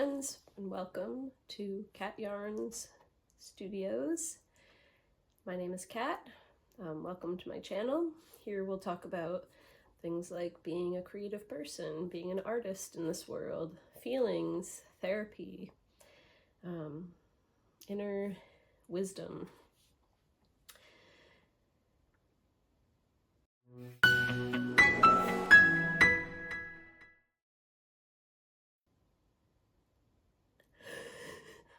friends, and welcome to Cat Yarns Studios. My name is Kat. Welcome to my channel. Here we'll talk about things like being a creative person, being an artist in this world, feelings, therapy, inner wisdom.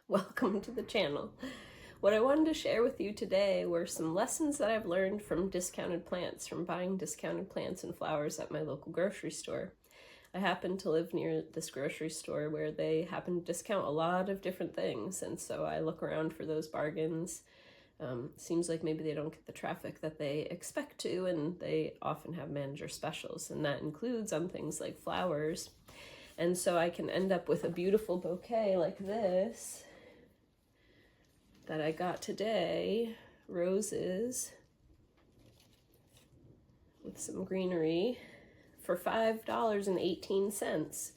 Welcome to the channel. What I wanted to share with you today were some lessons that I've learned from discounted plants, from buying discounted plants and flowers at my local grocery store. I happen to live near this grocery store where they happen to discount a lot of different things, and so I look around for those bargains. Seems like maybe they don't get the traffic that they expect to, and they often have manager specials, and that includes on things like flowers. And so I can end up with a beautiful bouquet like this that I got today, roses with some greenery, for $5.18.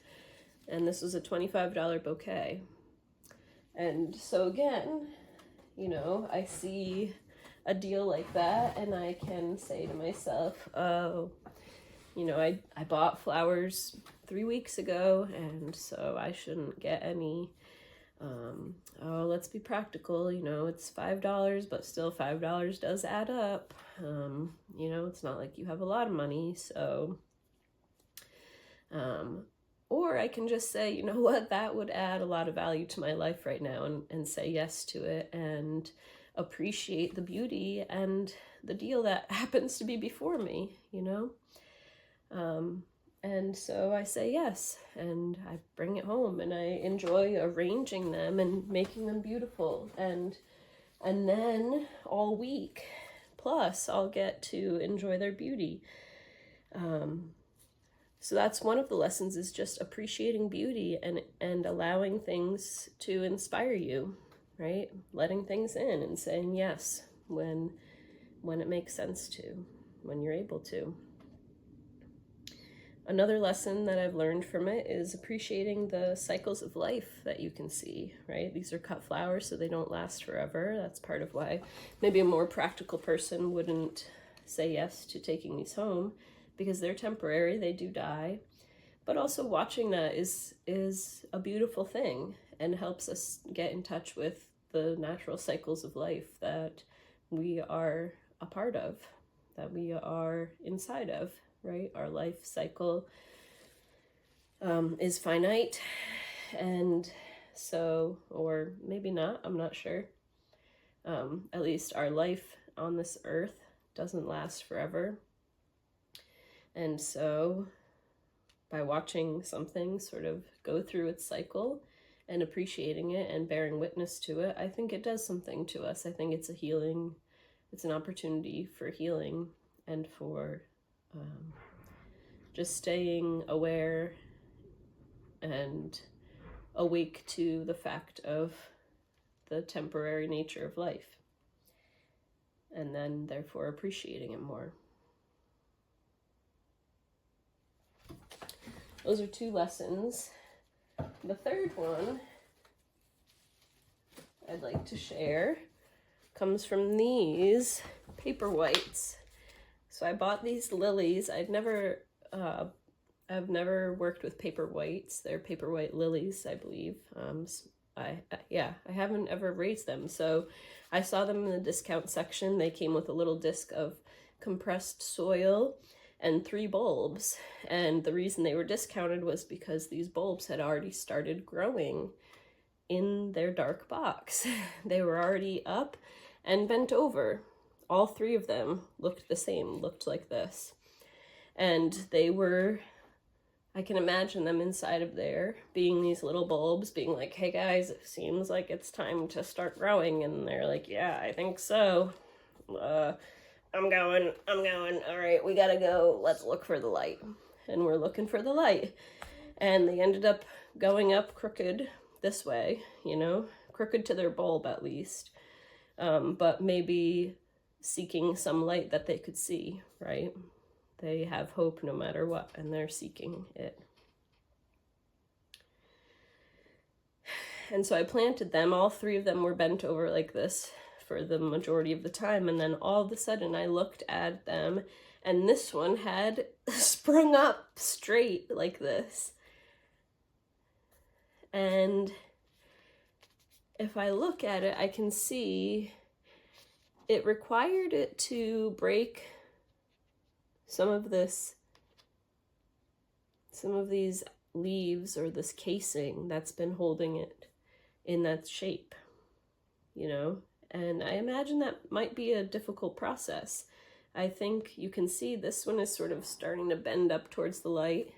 And this was a $25 bouquet. And so again, you know, I see a deal like that and I can say to myself, oh, you know, I bought flowers 3 weeks ago, and so I shouldn't get any. Oh, let's be practical, you know, it's $5, but still $5 does add up. You know, it's not like you have a lot of money, so, or I can just say, you know what, that would add a lot of value to my life right now, and say yes to it and appreciate the beauty and the deal that happens to be before me, you know? And so I say yes, and I bring it home, and I enjoy arranging them and making them beautiful, and then all week plus I'll get to enjoy their beauty. So that's one of the lessons, is just appreciating beauty and allowing things to inspire you, right? Letting things in and saying yes when it makes sense to, when you're able to. Another lesson that I've learned from it is appreciating the cycles of life that you can see, right? These are cut flowers, so they don't last forever. That's part of why maybe a more practical person wouldn't say yes to taking these home, because they're temporary, they do die. But also watching that is a beautiful thing and helps us get in touch with the natural cycles of life that we are a part of, that we are inside of. Right? Our life cycle is finite, and so, or maybe not, I'm not sure. At least our life on this earth doesn't last forever. And so by watching something sort of go through its cycle and appreciating it and bearing witness to it, I think it does something to us. I think it's a healing, it's an opportunity for healing and for just staying aware and awake to the fact of the temporary nature of life, and then therefore appreciating it more. Those are 2 lessons. The third one I'd like to share comes from these paperwhites. So I bought these lilies. I've never worked with paperwhites. They're paperwhite lilies, I believe. I haven't ever raised them. So I saw them in the discount section. They came with a little disc of compressed soil and 3 bulbs. And the reason they were discounted was because these bulbs had already started growing in their dark box. They were already up and bent over. All 3 of them looked the same, looked like this. And they were, I can imagine them inside of there being these little bulbs, being like, hey guys, it seems like it's time to start growing. And they're like, yeah, I think so. I'm going. All right, we gotta go. Let's look for the light. And we're looking for the light. And they ended up going up crooked this way, you know, crooked to their bulb at least. But maybe seeking some light that they could see, right? They have hope no matter what, and they're seeking it. And so I planted them. All 3 of them were bent over like this for the majority of the time. And then all of a sudden I looked at them and this one had sprung up straight like this. And if I look at it, I can see it required it to break some of these leaves or this casing that's been holding it in that shape, you know? And I imagine that might be a difficult process. I think you can see this one is sort of starting to bend up towards the light,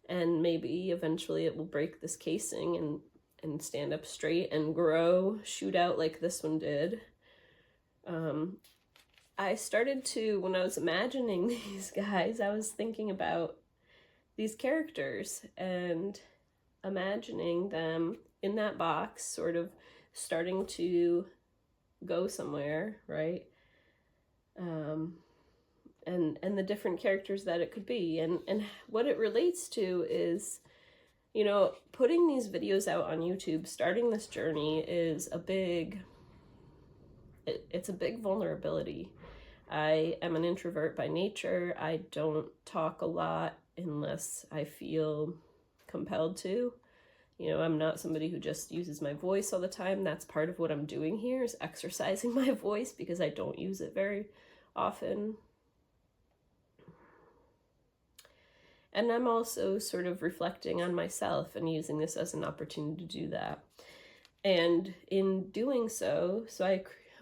and maybe eventually it will break this casing and stand up straight and grow, shoot out like this one did. I started to, when I was imagining these guys, I was thinking about these characters and imagining them in that box, sort of starting to go somewhere, right? And the different characters that it could be. And what it relates to is, you know, putting these videos out on YouTube, starting this journey is a big, it's a big vulnerability. I am an introvert by nature. I don't talk a lot unless I feel compelled to. You know, I'm not somebody who just uses my voice all the time. That's part of what I'm doing here, is exercising my voice, because I don't use it very often. And I'm also sort of reflecting on myself and using this as an opportunity to do that. And in doing so,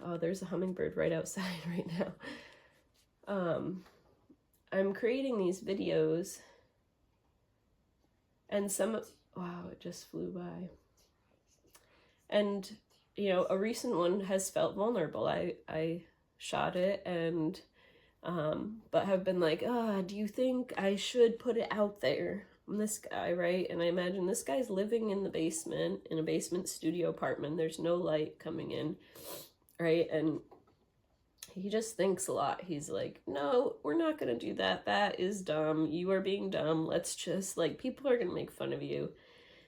oh, there's a hummingbird right outside right now. I'm creating these videos, and wow, it just flew by. And, you know, a recent one has felt vulnerable. I shot it and, but have been like, do you think I should put it out there? And this guy, right? And I imagine this guy's living in the basement, in a basement studio apartment. There's no light coming in, right? And he just thinks a lot. He's like, no, we're not going to do that. That is dumb. You are being dumb. Let's just, like, people are going to make fun of you.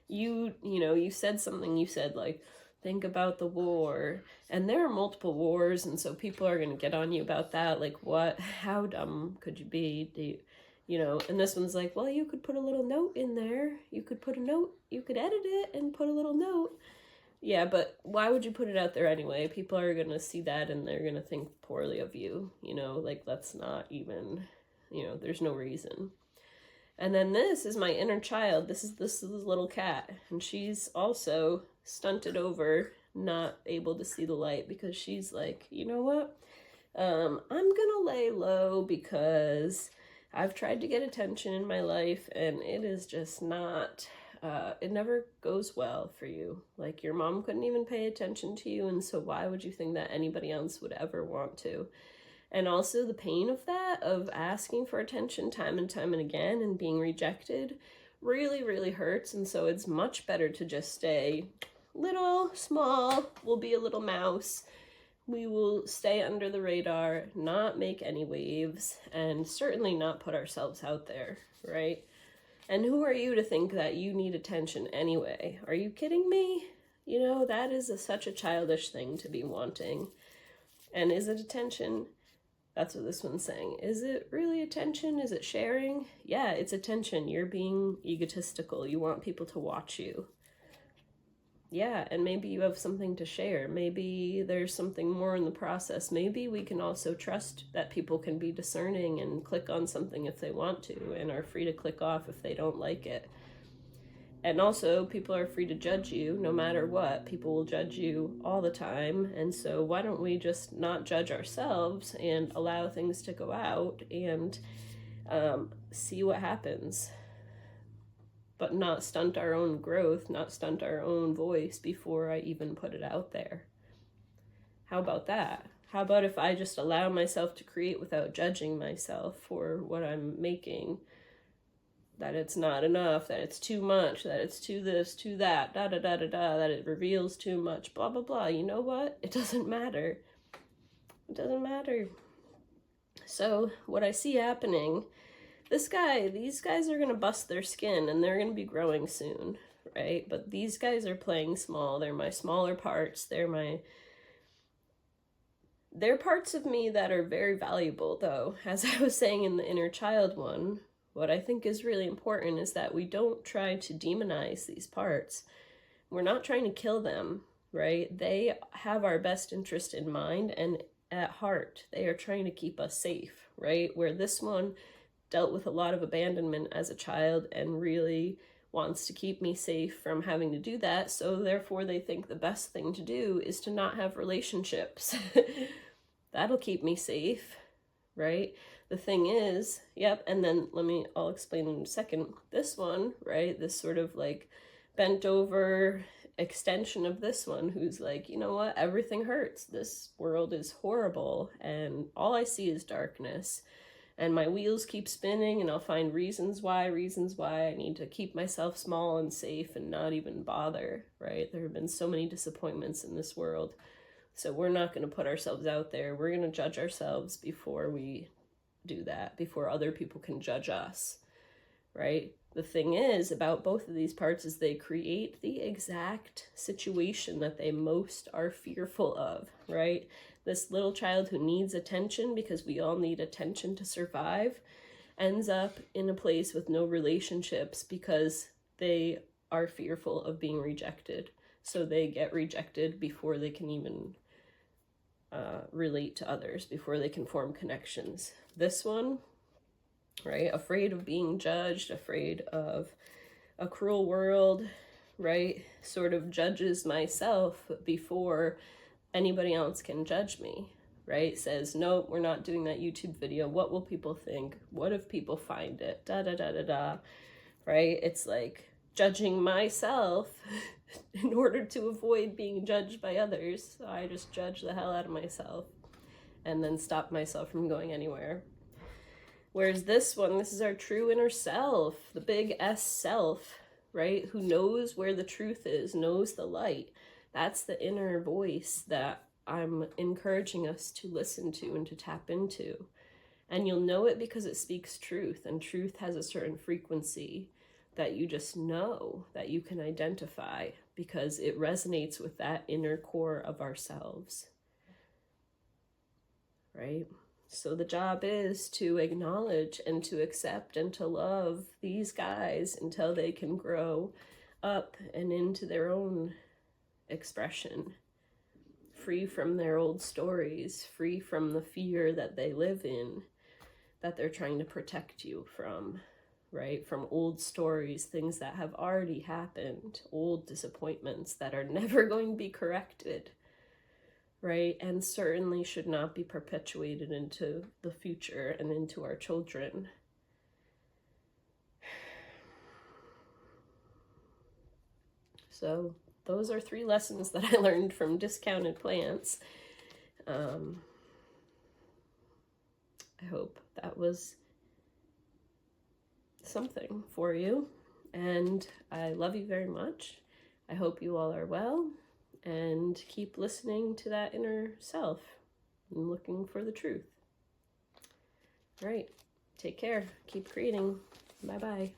You know, you said something, you said, like, think about the war. And there are multiple wars, and so people are going to get on you about that. Like, what? How dumb could you be? You know, and this one's like, well, you could put a little note in there. You could put a note. You could edit it and put a little note. Yeah, but why would you put it out there anyway? People are going to see that and they're going to think poorly of you, you know, like, that's not even, you know, there's no reason. And then this is my inner child. This is this little cat, and she's also stunted over, not able to see the light, because she's like, you know what? I'm gonna lay low because I've tried to get attention in my life and it is just not, it never goes well for you. Like, your mom couldn't even pay attention to you, and so why would you think that anybody else would ever want to? And also the pain of that, of asking for attention time and time and again and being rejected, really, really hurts. And so it's much better to just stay little, small, we'll be a little mouse. We will stay under the radar, not make any waves, and certainly not put ourselves out there, right? And who are you to think that you need attention anyway? Are you kidding me? You know, that is such a childish thing to be wanting. And is it attention? That's what this one's saying. Is it really attention? Is it sharing? Yeah, it's attention. You're being egotistical. You want people to watch you. Yeah, and maybe you have something to share. Maybe there's something more in the process. Maybe we can also trust that people can be discerning and click on something if they want to, and are free to click off if they don't like it. And also, people are free to judge you no matter what. People will judge you all the time. And so why don't we just not judge ourselves and allow things to go out and see what happens? But not stunt our own growth, not stunt our own voice before I even put it out there. How about that? How about if I just allow myself to create without judging myself for what I'm making? That it's not enough, that it's too much, that it's too this, too that, da-da-da-da-da, that it reveals too much, blah, blah, blah. You know what? It doesn't matter. It doesn't matter. So what I see happening, these guys are going to bust their skin and they're going to be growing soon, right? But these guys are playing small. They're my smaller parts. They're parts of me that are very valuable, though. As I was saying in the inner child one, what I think is really important is that we don't try to demonize these parts. We're not trying to kill them, right? They have our best interest in mind and at heart. They are trying to keep us safe, right? Where this one dealt with a lot of abandonment as a child and really wants to keep me safe from having to do that. So therefore they think the best thing to do is to not have relationships. That'll keep me safe, right? The thing is, yep, and then I'll explain in a second. This one, right, this sort of like bent over extension of this one who's like, you know what, everything hurts. This world is horrible and all I see is darkness. And my wheels keep spinning and I'll find reasons why I need to keep myself small and safe and not even bother, right? There have been so many disappointments in this world. So we're not going to put ourselves out there. We're going to judge ourselves before we do that, before other people can judge us, right? The thing is about both of these parts is they create the exact situation that they most are fearful of, right? This little child who needs attention, because we all need attention to survive, ends up in a place with no relationships because they are fearful of being rejected. So they get rejected before they can even relate to others, before they can form connections. This one, right, afraid of being judged, afraid of a cruel world, right, sort of judges myself before anybody else can judge me, right? Says, no, we're not doing that YouTube video. What will people think? What if people find it? Da da da da da, right? It's like judging myself in order to avoid being judged by others. So I just judge the hell out of myself and then stop myself from going anywhere. Whereas this one, this is our true inner self, the big S self, right? Who knows where the truth is, knows the light. That's the inner voice that I'm encouraging us to listen to and to tap into. And you'll know it because it speaks truth, and truth has a certain frequency that you just know, that you can identify, because it resonates with that inner core of ourselves, right? So the job is to acknowledge and to accept and to love these guys until they can grow up and into their own expression, free from their old stories, free from the fear that they live in, that they're trying to protect you from, right? From old stories, things that have already happened, old disappointments that are never going to be corrected, right? And certainly should not be perpetuated into the future and into our children. So those are 3 lessons that I learned from Discounted Plants. I hope that was something for you, and I love you very much. I hope you all are well, and keep listening to that inner self and looking for the truth. All right, take care. Keep creating. Bye-bye.